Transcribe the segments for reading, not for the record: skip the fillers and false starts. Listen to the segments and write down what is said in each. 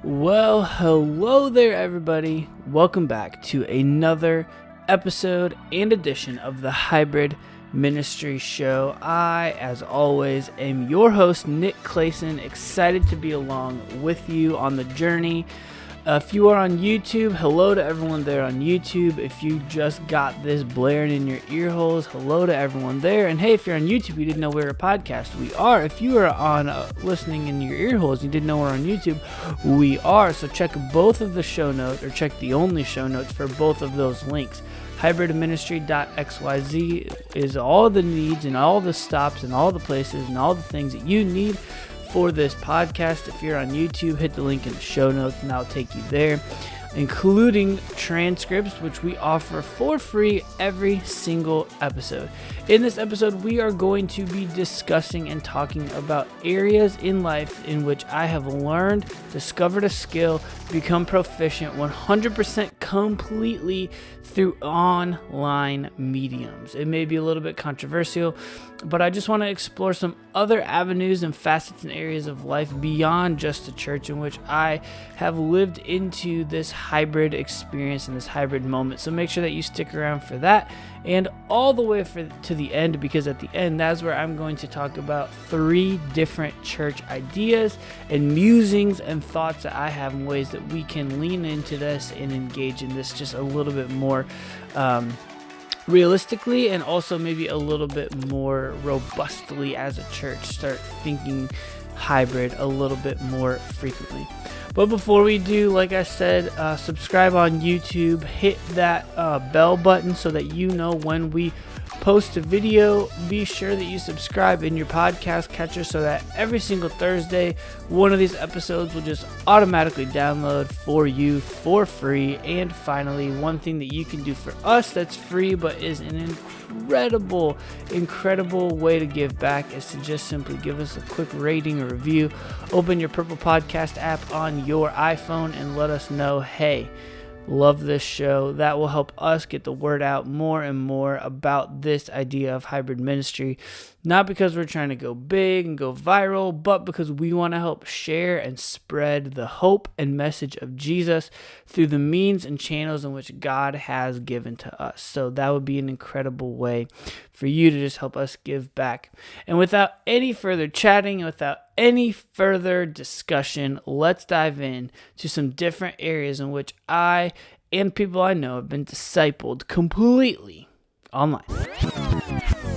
Well, hello there, everybody. Welcome back to another episode and edition of the Hybrid Ministry Show. I, as always, am your host, Nick Clayson, excited to be along with you on the journey. If you are on YouTube, hello to everyone there on YouTube. If you just got this blaring in your ear holes, hello to everyone there. And hey, if you're on YouTube, you didn't know we were a podcast, we are. If you are on listening in your ear holes, you didn't know we're on YouTube, we are. So check both of the show notes, or check the only show notes for both of those links. hybridministry.xyz is all the needs and all the stops and all the places and all the things that you need for this podcast. If you're on YouTube, hit the link in the show notes and I'll take you there, including transcripts, which we offer for free every single episode. In this episode, we are going to be discussing and talking about areas in life in which I have learned, discovered a skill, become proficient 100% completely through online mediums. It may be a little bit controversial, but I just want to explore some other avenues and facets and areas of life beyond just the church, in which I have lived into this hybrid experience and this hybrid moment. So make sure that you stick around for that and all the way to the end, because at the end, that's where I'm going to talk about 3 different church ideas and musings and thoughts that I have in ways that we can lean into this and engage in this just a little bit more realistically, and also maybe a little bit more robustly as a church, start thinking hybrid a little bit more frequently. But before we do, like I said, subscribe on YouTube, hit that bell button so that you know when we post a video. Be sure that you subscribe in your podcast catcher so that every single Thursday, one of these episodes will just automatically download for you for free. And finally, one thing that you can do for us that's free but is an incredible way to give back is to just simply give us a quick rating or review. Open your Purple Podcast app on your iPhone and let us know, hey, love this show. That will help us get the word out more and more about this idea of hybrid ministry. Not because we're trying to go big and go viral, but because we want to help share and spread the hope and message of Jesus through the means and channels in which God has given to us. So that would be an incredible way for you to just help us give back. And without any further chatting and without any further discussion, let's dive in to some different areas in which I and people I know have been discipled completely online.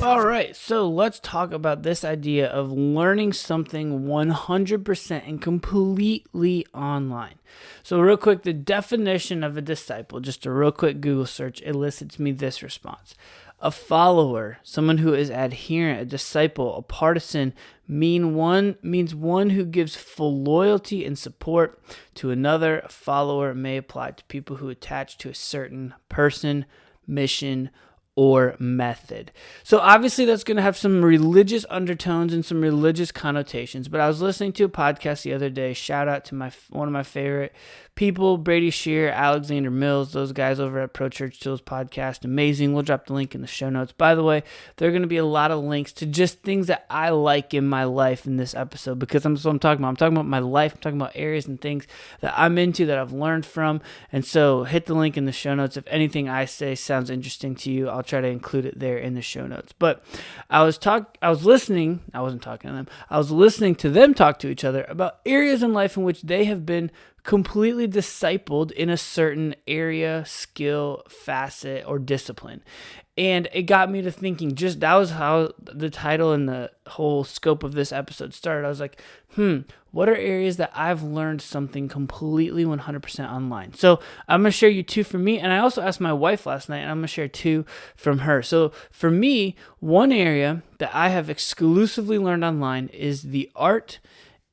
All right, so let's talk about this idea of learning something 100% and completely online. So real quick, the definition of a disciple, just a real quick Google search, elicits me this response. A follower, someone who is adherent, a disciple, a partisan, means one who gives full loyalty and support to another. A follower may apply to people who attach to a certain person, mission, or method. So obviously that's going to have some religious undertones and some religious connotations, but I was listening to a podcast the other day. Shout out to one of my favorite people, Brady Shear, Alexander Mills, those guys over at Pro Church Tools podcast. Amazing. We'll drop the link in the show notes. By the way, there are going to be a lot of links to just things that I like in my life in this episode, because that's what I'm talking about. I'm talking about my life. I'm talking about areas and things that I'm into, that I've learned from. And so hit the link in the show notes. If anything I say sounds interesting to you, I'll try to include it there in the show notes. But I was listening to them talk to each other about areas in life in which they have been completely discipled in a certain area, skill, facet, or discipline. And it got me to thinking, that was how the title and the whole scope of this episode started. I was like, what are areas that I've learned something completely 100% online? So I'm going to share you 2 from me. And I also asked my wife last night, and I'm going to share 2 from her. So for me, one area that I have exclusively learned online is the art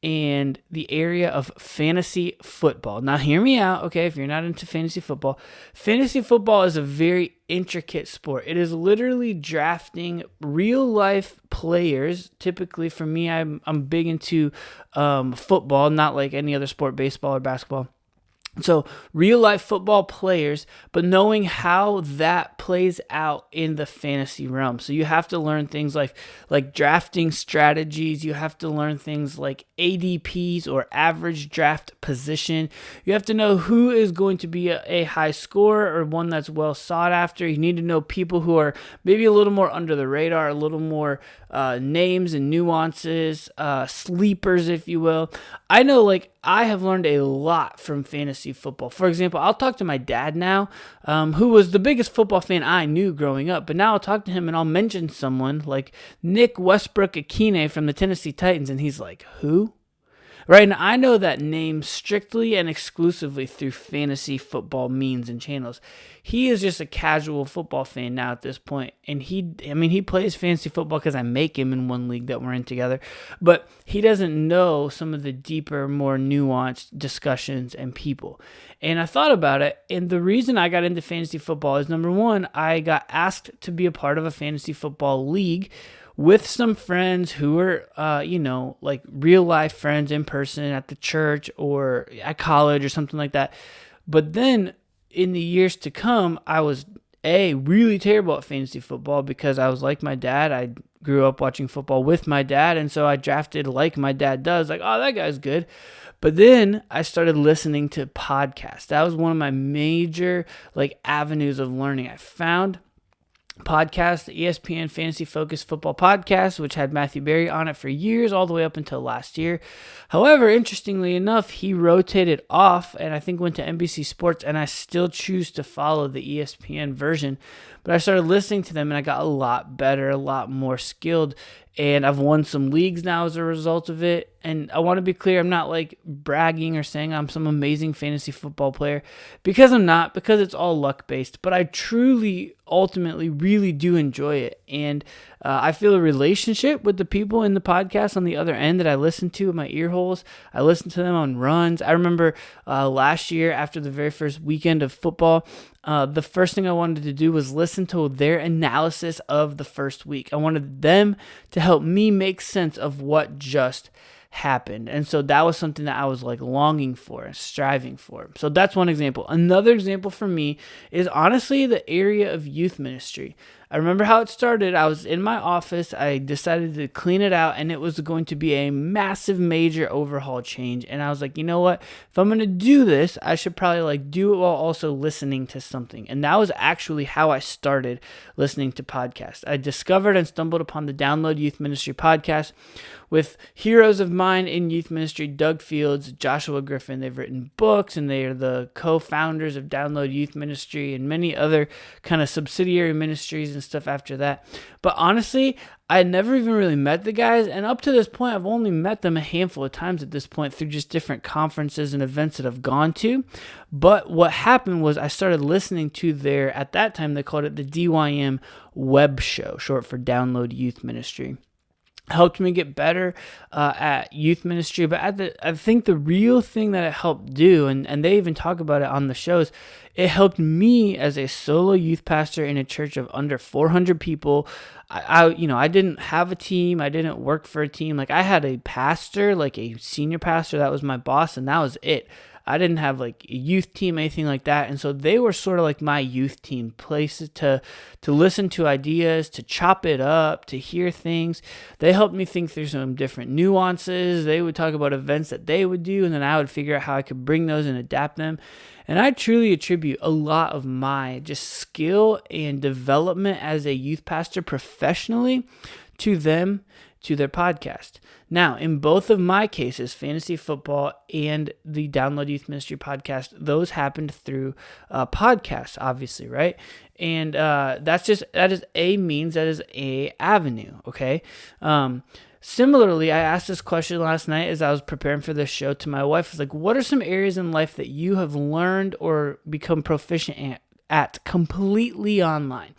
and the area of fantasy football. Now, hear me out, okay, if you're not into fantasy football. Fantasy football is a very intricate sport. It is literally drafting real-life players. Typically, for me, I'm big into football, not like any other sport, baseball or basketball. So real life football players, but knowing how that plays out in the fantasy realm. So you have to learn things like drafting strategies. You have to learn things like ADPs or average draft position. You have to know who is going to be a high scorer or one that's well sought after. You need to know people who are maybe a little more under the radar, a little more names and nuances, sleepers, if you will. I know, I have learned a lot from fantasy football. For example, I'll talk to my dad now, who was the biggest football fan I knew growing up. But now I'll talk to him and I'll mention someone like Nick Westbrook-Akine from the Tennessee Titans, and he's like, who? Right, and I know that name strictly and exclusively through fantasy football means and channels. He is just a casual football fan now at this point, and he plays fantasy football because I make him in one league that we're in together, but he doesn't know some of the deeper, more nuanced discussions and people. And I thought about it, and the reason I got into fantasy football is, number one, I got asked to be a part of a fantasy football league with some friends who were, like real life friends in person at the church or at college or something like that. But then in the years to come, I was really terrible at fantasy football because I was like my dad. I grew up watching football with my dad, and so I drafted like my dad does, like, oh, that guy's good. But then I started listening to podcasts. That was one of my major avenues of learning. I found podcast, the ESPN Fantasy Focus Football Podcast, which had Matthew Berry on it for years, all the way up until last year. However, interestingly enough, he rotated off and I think went to NBC Sports, and I still choose to follow the ESPN version. But I started listening to them and I got a lot better, a lot more skilled, and I've won some leagues now as a result of it. And I want to be clear, I'm not bragging or saying I'm some amazing fantasy football player, because I'm not, because it's all luck based, but I truly, ultimately, really do enjoy it. And I feel a relationship with the people in the podcast on the other end that I listen to in my ear holes. I listen to them on runs. I remember last year, after the very first weekend of football, the first thing I wanted to do was listen to their analysis of the first week. I wanted them to help me make sense of what just happened. And so that was something that I was longing for and striving for. So that's one example. Another example for me is honestly the area of youth ministry. I remember how it started. I was in my office. I decided to clean it out, and it was going to be a massive, major overhaul change. And I was like, you know what? If I'm going to do this, I should probably do it while also listening to something. And that was actually how I started listening to podcasts. I discovered and stumbled upon the Download Youth Ministry podcast with heroes of mine in youth ministry, Doug Fields, Joshua Griffin. They've written books, and they are the co-founders of Download Youth Ministry and many other kind of subsidiary ministries and stuff after that. But honestly, I had never even really met the guys, and up to this point, I've only met them a handful of times at this point through just different conferences and events that I've gone to. But what happened was I started listening to their, at that time, they called it the DYM web show, short for Download Youth Ministry. Helped me get better at youth ministry, but I think the real thing that it helped do, and they even talk about it on the shows, it helped me as a solo youth pastor in a church of under 400 people. I didn't have a team. I didn't work for a team. I had a pastor, a senior pastor that was my boss, and that was it. I didn't have a youth team, anything like that. And so they were sort of my youth team, places to listen to ideas, to chop it up, to hear things. They helped me think through some different nuances. They would talk about events that they would do, and then I would figure out how I could bring those and adapt them. And I truly attribute a lot of my just skill and development as a youth pastor professionally to them, to their podcast. Now, in both of my cases, fantasy football and the Download Youth Ministry podcast, those happened through podcasts, obviously, right? And that is a means, that is a avenue, okay? Similarly, I asked this question last night as I was preparing for this show to my wife. I was what are some areas in life that you have learned or become proficient at completely online?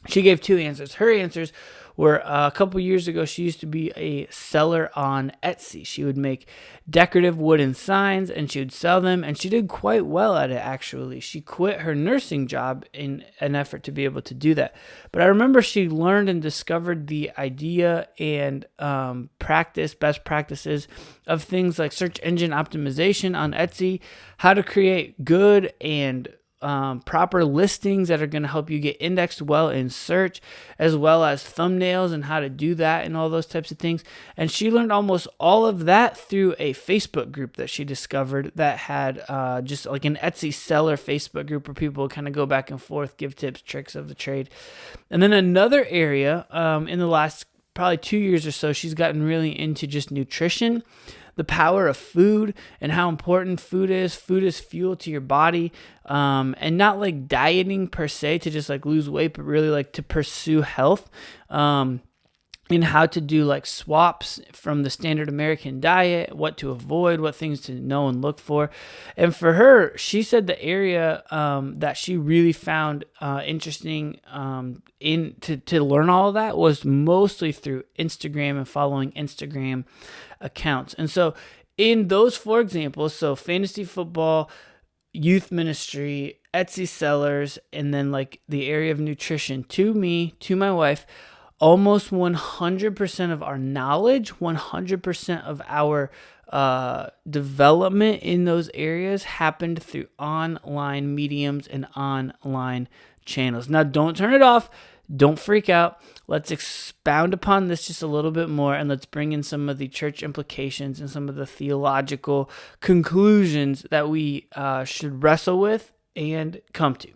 She gave two answers. Her answers were a couple years ago, she used to be a seller on Etsy. She would make decorative wooden signs and she would sell them, and she did quite well at it, actually. She quit her nursing job in an effort to be able to do that. But I remember she learned and discovered the idea and best practices of things like search engine optimization on Etsy, how to create good and proper listings that are going to help you get indexed well in search, as well as thumbnails and how to do that and all those types of things. And she learned almost all of that through a Facebook group that she discovered that had just like an Etsy seller Facebook group where people kind of go back and forth, give tips, tricks of the trade. And then another area in the last probably 2 years or so, she's gotten really into just nutrition, the power of food and how important food is. Food is fuel to your body, and not like dieting per se to just like lose weight, but really like to pursue health, and how to do like swaps from the standard American diet, what to avoid, what things to know and look for. And for her, she said the area that she really found interesting to learn all of that was mostly through Instagram and following Instagram accounts. And so in those four examples, so fantasy football, youth ministry, Etsy sellers, and then like the area of nutrition, to me, to my wife, almost 100% of our knowledge, 100% of our development in those areas happened through online mediums and online channels. Now, don't turn it off. Don't freak out. Let's expound upon this just a little bit more, and let's bring in some of the church implications and some of the theological conclusions that we should wrestle with and come to.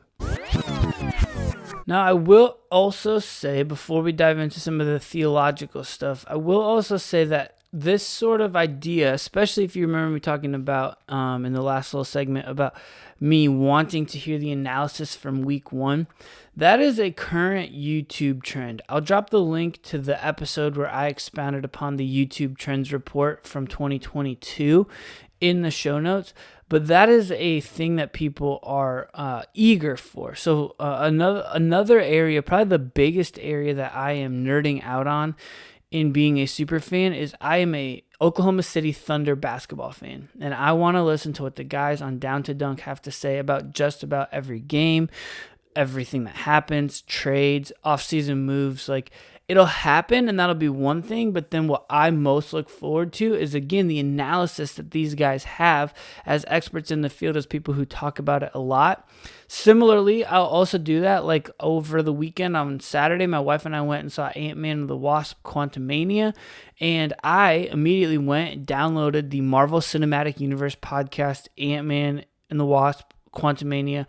Now, I will also say, before we dive into some of the theological stuff, I will also say that this sort of idea, especially if you remember me talking about in the last little segment about me wanting to hear the analysis from week 1, that is a current YouTube trend. I'll drop the link to the episode where I expounded upon the YouTube Trends Report from 2022 in the show notes. But that is a thing that people are eager for. So another area, probably the biggest area that I am nerding out on in being a super fan is I am a Oklahoma City Thunder basketball fan. And I want to listen to what the guys on Down to Dunk have to say about just about every game, everything that happens, trades, off-season moves. Like, it'll happen and that'll be one thing, but then what I most look forward to is, again, the analysis that these guys have as experts in the field, as people who talk about it a lot. Similarly, I'll also do that like over the weekend on Saturday. My wife and I went and saw Ant-Man and the Wasp: Quantumania, and I immediately went and downloaded the Marvel Cinematic Universe podcast, Ant-Man and the Wasp: Quantumania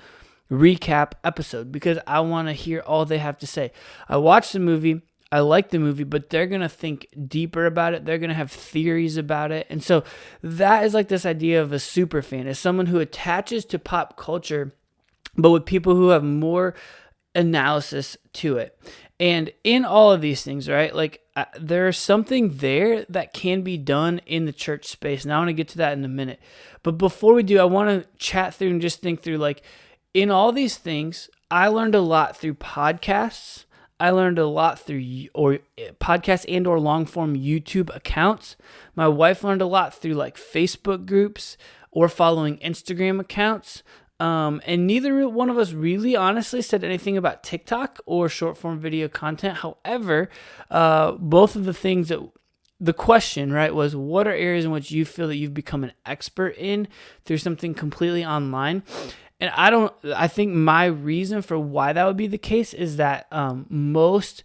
recap episode, because I want to hear all they have to say. I watched the movie. I like the movie, but they're going to think deeper about it. They're going to have theories about it. And so that is like this idea of a super fan, is someone who attaches to pop culture, but with people who have more analysis to it. And in all of these things, right, like there's something there that can be done in the church space. And I want to get to that in a minute. But before we do, I want to chat through and just think through, like, in all these things, I learned a lot through podcasts. I learned a lot through podcasts and or long form YouTube accounts. My wife learned a lot through like Facebook groups or following Instagram accounts. And neither one of us really honestly said anything about TikTok or short form video content. However, both of the things that the question, right, was what are areas in which you feel that you've become an expert in through something completely online? And I think my reason for why that would be the case is that most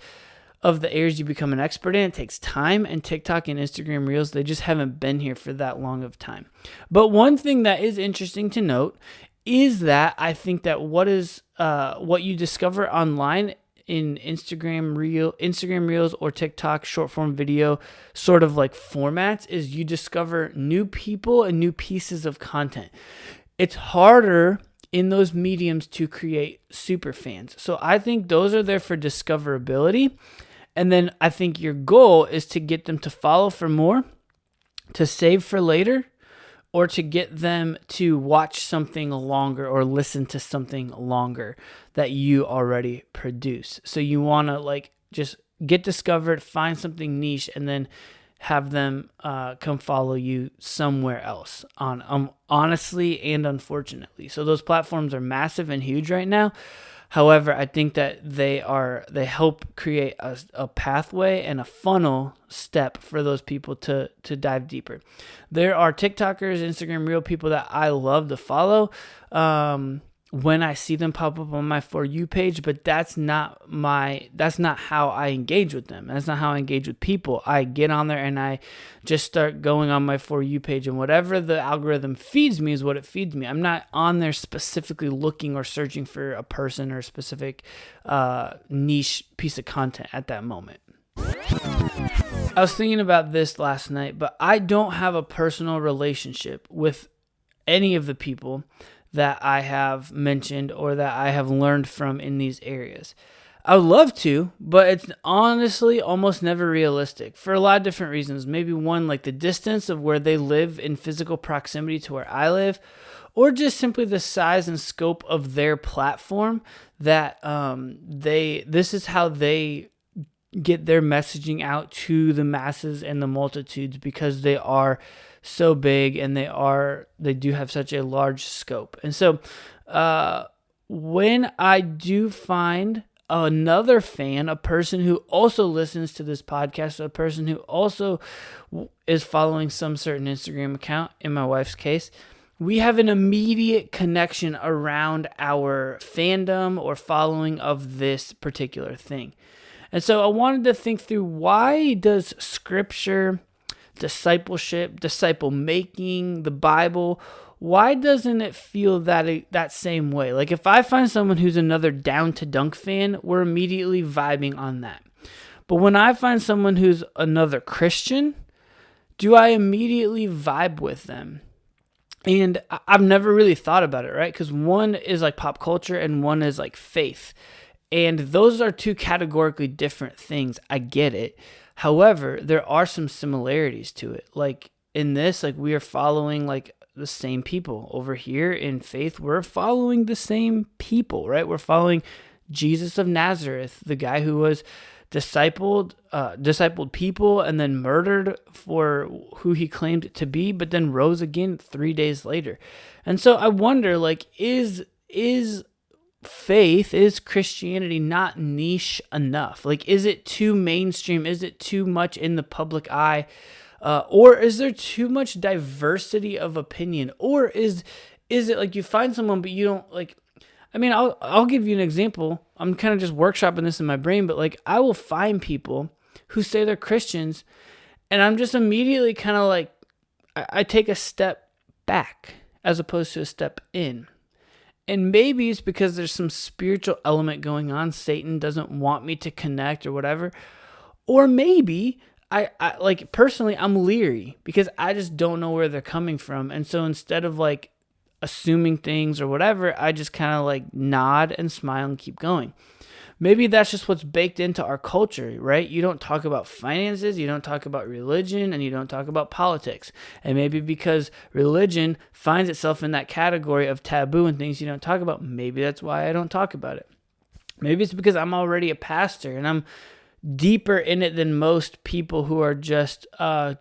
of the areas you become an expert in, it takes time, and TikTok and Instagram Reels, they just haven't been here for that long of time. But one thing that is interesting to note is that I think that what you discover online in Instagram Reels or TikTok short form video sort of like formats is you discover new people and new pieces of content. It's harder in those mediums to create super fans. So I think those are there for discoverability. And then I think your goal is to get them to follow for more, to save for later, or to get them to watch something longer or listen to something longer that you already produce. So you want to like just get discovered, find something niche, and then have them come follow you somewhere else on honestly and unfortunately. So those platforms are massive and huge right now. However, I think that they help create a pathway and a funnel step for those people to dive deeper. There are TikTokers, Instagram Reel people that I love to follow when I see them pop up on my For You page, but that's not how I engage with them. That's not how I engage with people. I get on there and I just start going on my For You page, and whatever the algorithm feeds me is what it feeds me. I'm not on there specifically looking or searching for a person or a specific niche piece of content at that moment. I was thinking about this last night, but I don't have a personal relationship with any of the people that I have mentioned or that I have learned from in these areas. I would love to, but it's honestly almost never realistic for a lot of different reasons. Maybe one, like the distance of where they live in physical proximity to where I live, or just simply the size and scope of their platform that this is how they get their messaging out to the masses and the multitudes, because they are so big and they do have such a large scope. And so when I do find another fan, a person who also listens to this podcast, a person who also is following some certain Instagram account, in my wife's case, we have an immediate connection around our fandom or following of this particular thing. And so I wanted to think through, why does scripture, discipleship, disciple making, the Bible, why doesn't it feel that same way? Like if I find someone who's another Down to Dunk fan, we're immediately vibing on that. But when I find someone who's another Christian, do I immediately vibe with them? And I've never really thought about it, right? Because one is like pop culture and one is like faith. And those are two categorically different things. I get it. However, there are some similarities to it. Like in this, like we are following like the same people. Over here in faith, we're following the same people, right? We're following Jesus of Nazareth, the guy who was discipled people and then murdered for who he claimed to be, but then rose again 3 days later. And so I wonder, like, is faith, is Christianity not niche enough? Like, is it too mainstream? Is it too much in the public eye? Or is there too much diversity of opinion? Or is it like you find someone, but you don't like, I mean, I'll give you an example. I'm kind of just workshopping this in my brain, but like I will find people who say they're Christians, and I'm just immediately kind of like, I take a step back as opposed to a step in. And maybe it's because there's some spiritual element going on. Satan doesn't want me to connect or whatever. Or maybe I like personally, I'm leery because I just don't know where they're coming from. And so instead of like assuming things or whatever, I just kind of like nod and smile and keep going. Maybe that's just what's baked into our culture, right? You don't talk about finances, you don't talk about religion, and you don't talk about politics. And maybe because religion finds itself in that category of taboo and things you don't talk about, maybe that's why I don't talk about it. Maybe it's because I'm already a pastor and I'm deeper in it than most people who are just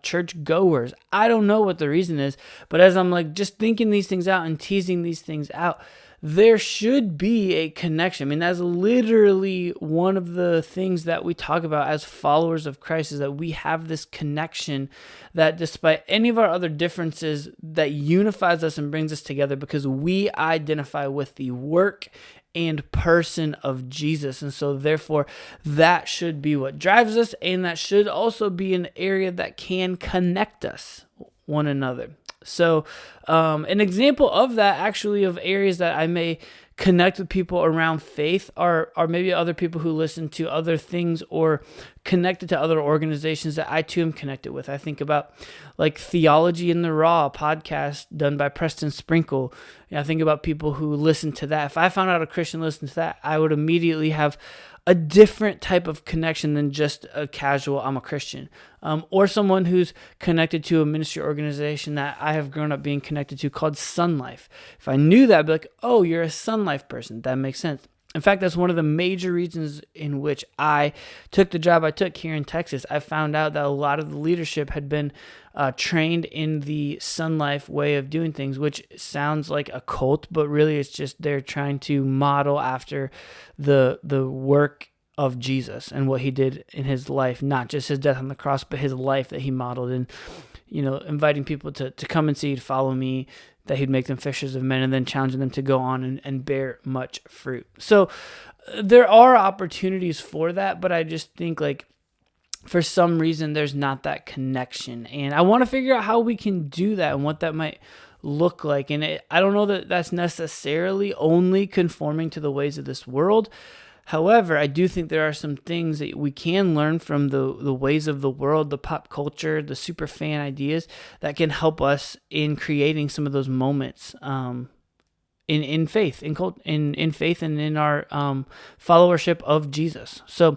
church goers. I don't know what the reason is, but as I'm like just thinking these things out and teasing these things out, there should be a connection. I mean, that's literally one of the things that we talk about as followers of Christ, is that we have this connection that despite any of our other differences, that unifies us and brings us together because we identify with the work and person of Jesus. And so therefore that should be what drives us, and that should also be an area that can connect us one another. So an example of that, actually, of areas that I may connect with people around faith are maybe other people who listen to other things or connected to other organizations that I too am connected with. I think about like Theology in the Raw podcast done by Preston Sprinkle. I think about people who listen to that. If I found out a Christian listened to that, I would immediately have a different type of connection than just a casual, I'm a Christian, or someone who's connected to a ministry organization that I have grown up being connected to called Sun Life. If I knew that, I'd be like, oh, you're a Sun Life person. That makes sense. In fact, that's one of the major reasons in which I took the job I took here in Texas. I found out that a lot of the leadership had been trained in the Sun Life way of doing things, which sounds like a cult, but really it's just they're trying to model after the work of Jesus and what he did in his life, not just his death on the cross, but his life that he modeled, and inviting people to come and see, to follow me, that he'd make them fishers of men, and then challenging them to go on and bear much fruit. So there are opportunities for that, but I just think for some reason there's not that connection, and I want to figure out how we can do that and what that might look like. And I don't know that that's necessarily only conforming to the ways of this world. However, I do think there are some things that we can learn from the ways of the world, the pop culture, the SuperFan ideas that can help us in creating some of those moments in faith, in faith, and in our followership of Jesus. So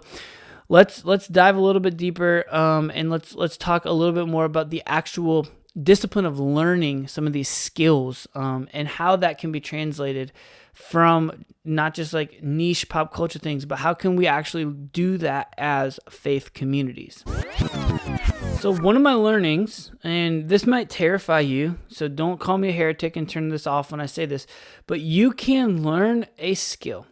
let's dive a little bit deeper, and let's talk a little bit more about the actual discipline of learning some of these skills, and how that can be translated from not just niche pop culture things, but how can we actually do that as faith communities? So one of my learnings, and this might terrify you, so don't call me a heretic and turn this off when I say this, but you can learn a skill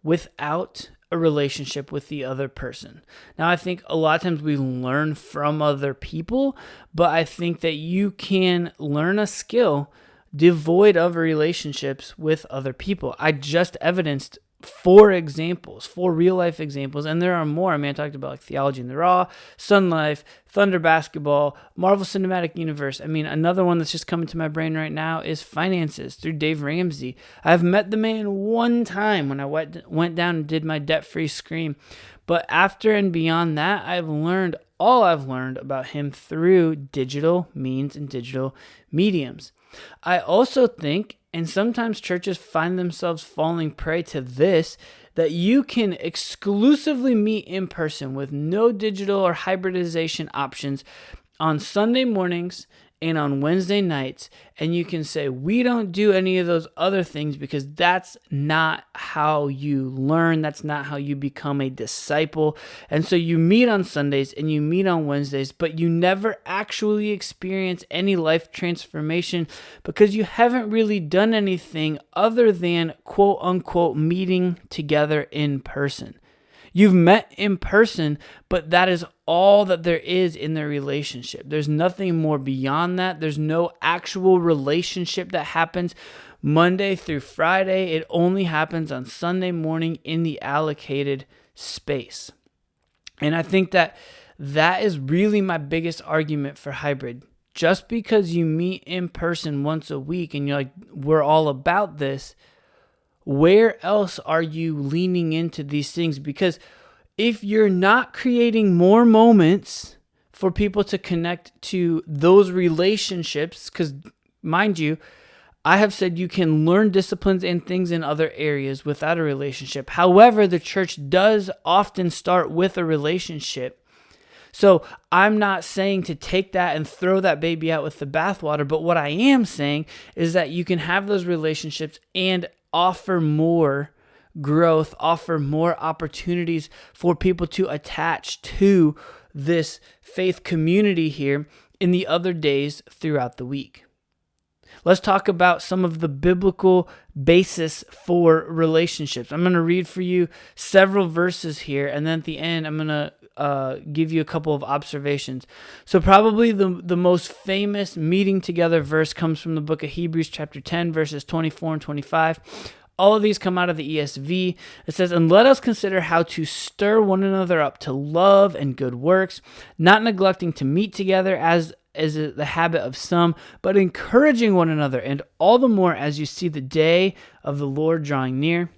without a relationship with the other person. Now, I think a lot of times we learn from other people, but I think that you can learn a skill devoid of relationships with other people. I just evidenced 4 real life examples, and there are more. I talked about Theology in the Raw, Sun Life, Thunder Basketball, Marvel Cinematic Universe. Another one that's just coming to my brain right now is finances through Dave Ramsey. I've met the man one time when I went down and did my debt-free scream, but after and beyond that, I've learned all I've learned about him through digital means and digital mediums. I also think, and sometimes churches find themselves falling prey to this, that you can exclusively meet in person with no digital or hybridization options on Sunday mornings and on Wednesday nights, and you can say, we don't do any of those other things because that's not how you learn, that's not how you become a disciple. And so you meet on Sundays and you meet on Wednesdays, but you never actually experience any life transformation because you haven't really done anything other than quote unquote meeting together in person. You've met in person, but that is all that there is in their relationship. There's nothing more beyond that. There's no actual relationship that happens Monday through Friday. It only happens on Sunday morning in the allocated space. And I think that is really my biggest argument for hybrid. Just because you meet in person once a week and you're like, we're all about this, where else are you leaning into these things? Because if you're not creating more moments for people to connect to those relationships, because mind you, I have said you can learn disciplines and things in other areas without a relationship. However, the church does often start with a relationship. So I'm not saying to take that and throw that baby out with the bathwater, but what I am saying is that you can have those relationships and offer more growth, offer more opportunities for people to attach to this faith community here in the other days throughout the week. Let's talk about some of the biblical basis for relationships. I'm going to read for you several verses here, and then at the end, I'm going to give you a couple of observations. So probably the most famous meeting together verse comes from the book of Hebrews chapter 10, verses 24 and 25. All of these come out of the ESV. It says, and let us consider how to stir one another up to love and good works, not neglecting to meet together as is the habit of some, but encouraging one another, and all the more as you see the day of the Lord drawing near.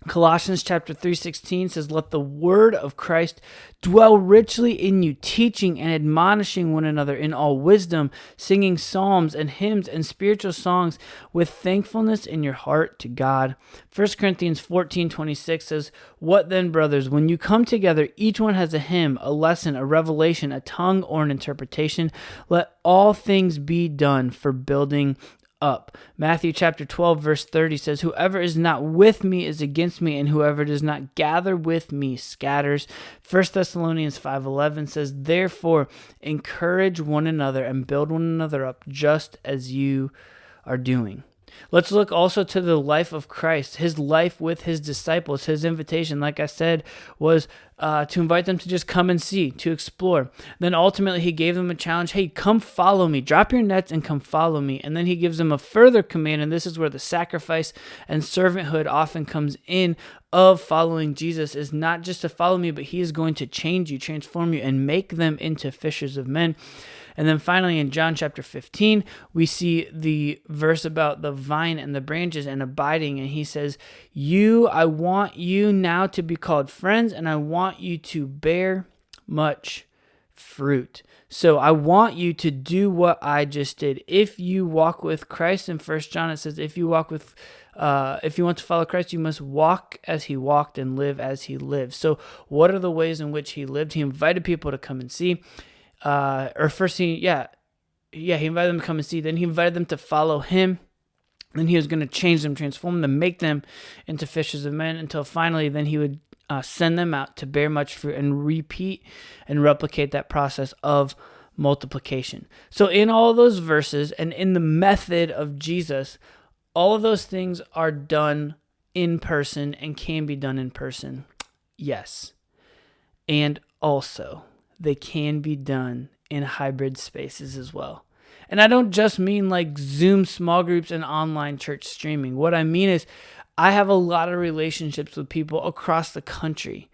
Colossians chapter 3:16 says, "Let the word of Christ dwell richly in you, teaching and admonishing one another in all wisdom, singing psalms and hymns and spiritual songs with thankfulness in your heart to God." 1 Corinthians 14:26 says, "What then, brothers, when you come together, each one has a hymn, a lesson, a revelation, a tongue, or an interpretation. Let all things be done for building up." Matthew chapter 12 verse 30 says, "Whoever is not with me is against me, and whoever does not gather with me scatters." 1 Thessalonians 5:11 says, "Therefore encourage one another and build one another up, just as you are doing." Let's look also to the life of Christ, his life with his disciples. His invitation, like I said, was to invite them to just come and see, to explore. Then ultimately he gave them a challenge. Hey, come follow me. Drop your nets and come follow me. And then he gives them a further command, and this is where the sacrifice and servanthood often comes in of following Jesus, is not just to follow me, but he is going to change you, transform you, and make them into fishers of men. And then finally in John chapter 15, we see the verse about the vine and the branches and abiding. And he says, I want you now to be called friends, and I want you to bear much fruit. So I want you to do what I just did. If you walk with Christ, in 1 John it says, if you want to follow Christ, you must walk as he walked and live as he lived. So what are the ways in which he lived? He invited people to come and see. He invited them to come and see. Then he invited them to follow him. Then he was going to change them, transform them, make them into fishers of men, until finally then he would send them out to bear much fruit and repeat and replicate that process of multiplication. So in all those verses and in the method of Jesus, all of those things are done in person and can be done in person. Yes. And also, they can be done in hybrid spaces as well. And I don't just mean like Zoom small groups and online church streaming. What I mean is I have a lot of relationships with people across the country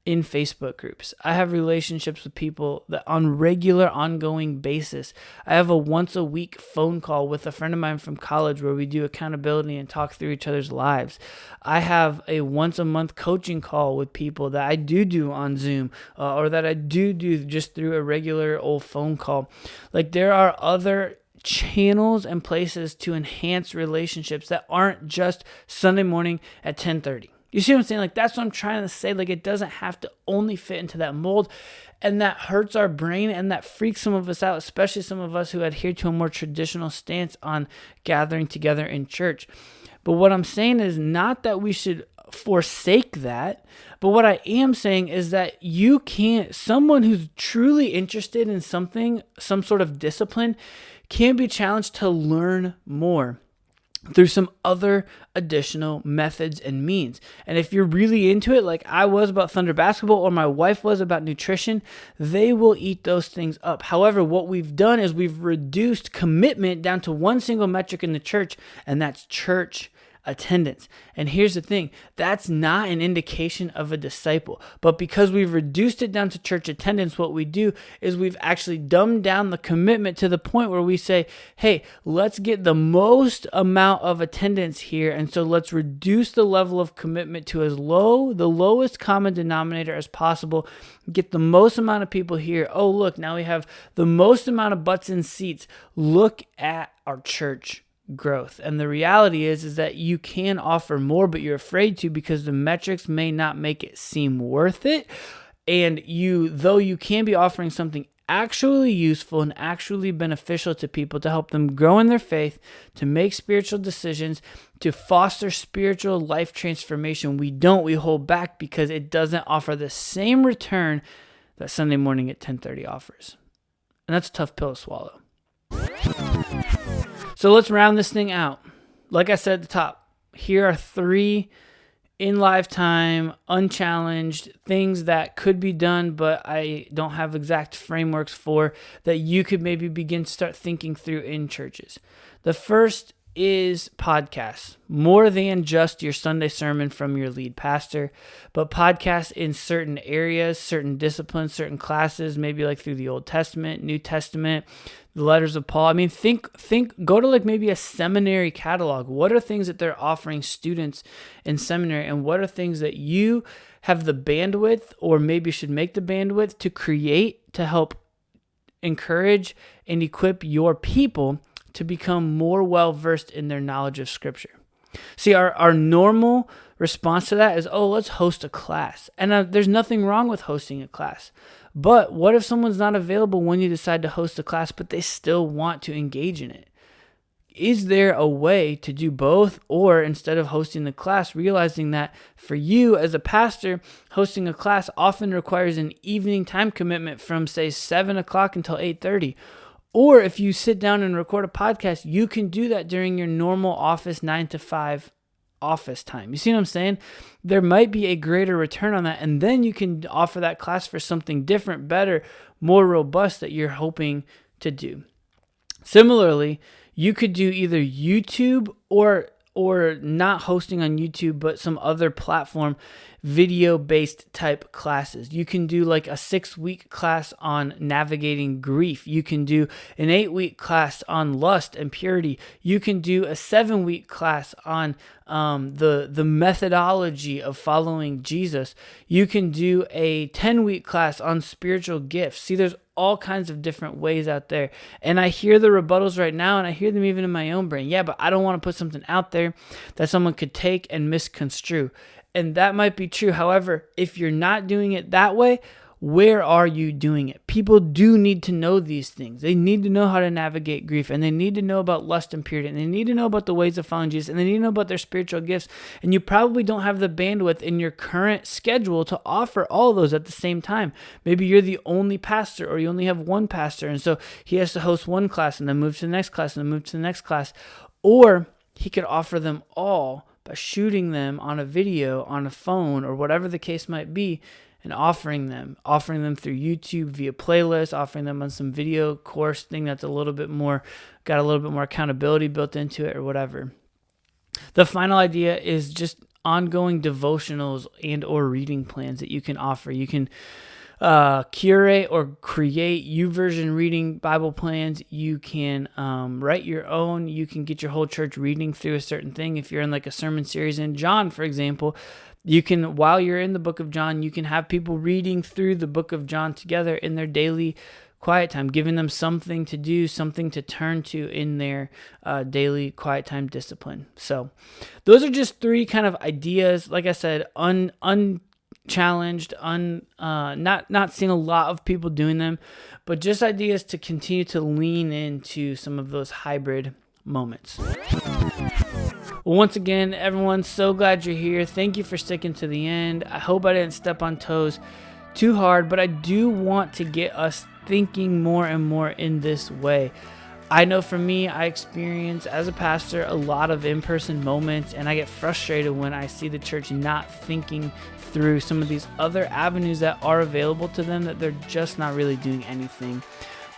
in Facebook groups. I have relationships with people that on regular, ongoing basis. I have a once a week phone call with a friend of mine from college where we do accountability and talk through each other's lives. I have a once a month coaching call with people that I do on Zoom or that I do just through a regular old phone call. Like there are other channels and places to enhance relationships that aren't just Sunday morning at 10:30. You see what I'm saying? Like, that's what I'm trying to say. Like, it doesn't have to only fit into that mold. And that hurts our brain and that freaks some of us out, especially some of us who adhere to a more traditional stance on gathering together in church. But what I'm saying is not that we should forsake that. But what I am saying is that someone who's truly interested in something, some sort of discipline, can be challenged to learn more through some other additional methods and means. And if you're really into it, like I was about Thunder basketball or my wife was about nutrition, they will eat those things up. However, what we've done is we've reduced commitment down to one single metric in the church, and that's church attendance. And here's the thing, that's not an indication of a disciple. But because we've reduced it down to church attendance, what we do is we've actually dumbed down the commitment to the point where we say, hey, let's get the most amount of attendance here. And so let's reduce the level of commitment to the lowest common denominator as possible. Get the most amount of people here. Oh, look, now we have the most amount of butts in seats. Look at our church growth. And the reality is that you can offer more, but you're afraid to because the metrics may not make it seem worth it. And though you can be offering something actually useful and actually beneficial to people to help them grow in their faith, to make spiritual decisions, to foster spiritual life transformation, we hold back because it doesn't offer the same return that Sunday morning at 10:30 offers. And that's a tough pill to swallow. So let's round this thing out. Like I said at the top, here are 3 in lifetime, unchallenged things that could be done, but I don't have exact frameworks for, that you could maybe begin to start thinking through in churches. The first is podcasts, more than just your Sunday sermon from your lead pastor, but podcasts in certain areas, certain disciplines, certain classes, maybe like through the Old Testament, New Testament, the letters of Paul. I mean, go to like maybe a seminary catalog. What are things that they're offering students in seminary, and what are things that you have the bandwidth, or maybe should make the bandwidth to create to help encourage and equip your people to become more well-versed in their knowledge of Scripture. See, our normal response to that is, let's host a class. And there's nothing wrong with hosting a class. But what if someone's not available when you decide to host a class, but they still want to engage in it? Is there a way to do both? Or instead of hosting the class, realizing that for you as a pastor, hosting a class often requires an evening time commitment from, say, 7 o'clock until 8:30. Or if you sit down and record a podcast, you can do that during your normal office 9 to 5 office time. You see what I'm saying? There might be a greater return on that, and then you can offer that class for something different, better, more robust that you're hoping to do. Similarly, you could do either YouTube or not hosting on YouTube, but some other platform, video-based type classes. You can do like a 6-week class on navigating grief. You can do an 8-week class on lust and purity. You can do a 7-week class on the methodology of following Jesus. You can do a 10-week class on spiritual gifts. See, there's all kinds of different ways out there. And I hear the rebuttals right now, and I hear them even in my own brain. Yeah, but I don't want to put something out there that someone could take and misconstrue. And that might be true. However, if you're not doing it that way, where are you doing it? People do need to know these things. They need to know how to navigate grief, and they need to know about lust and purity, and they need to know about the ways of following Jesus, and they need to know about their spiritual gifts. And you probably don't have the bandwidth in your current schedule to offer all of those at the same time. Maybe you're the only pastor, or you only have one pastor, and so he has to host one class and then move to the next class and then move to the next class. Or he could offer them all by shooting them on a video, on a phone, or whatever the case might be, and offering them through YouTube via playlist, offering them on some video course thing that's got a little bit more accountability built into it, or whatever. The final idea is just ongoing devotionals and or reading plans that you can offer. You can curate or create YouVersion reading Bible plans. You can write your own. You can get your whole church reading through a certain thing. If you're in like a sermon series in John, for example, you can, while you're in the book of John, you can have people reading through the book of John together in their daily quiet time, giving them something to do, something to turn to in their daily quiet time discipline. So those are just 3 kind of ideas. Like I said, unchallenged, not seeing a lot of people doing them, but just ideas to continue to lean into some of those hybrid moments. Well, once again, everyone, so glad you're here. Thank you for sticking to the end. I hope I didn't step on toes too hard, but I do want to get us thinking more and more in this way. I know for me, I experience as a pastor a lot of in-person moments, and I get frustrated when I see the church not thinking through some of these other avenues that are available to them that they're just not really doing anything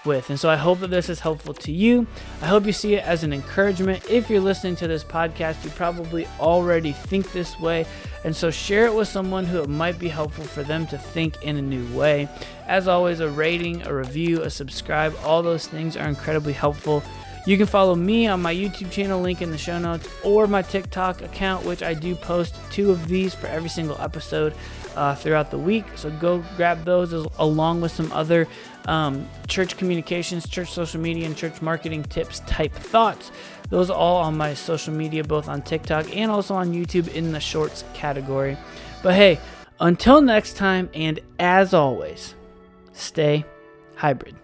with. And so I hope that this is helpful to you. I hope you see it as an encouragement. If you're listening to this podcast, you probably already think this way. And so share it with someone who it might be helpful for them to think in a new way. As always, a rating, a review, a subscribe, all those things are incredibly helpful. You can follow me on my YouTube channel, link in the show notes, or my TikTok account, which I do post 2 of these for every single episode throughout the week. So go grab those along with some other church communications, church social media, and church marketing tips type thoughts. Those are all on my social media, both on TikTok and also on YouTube in the shorts category. But hey, until next time, and as always, stay hybrid.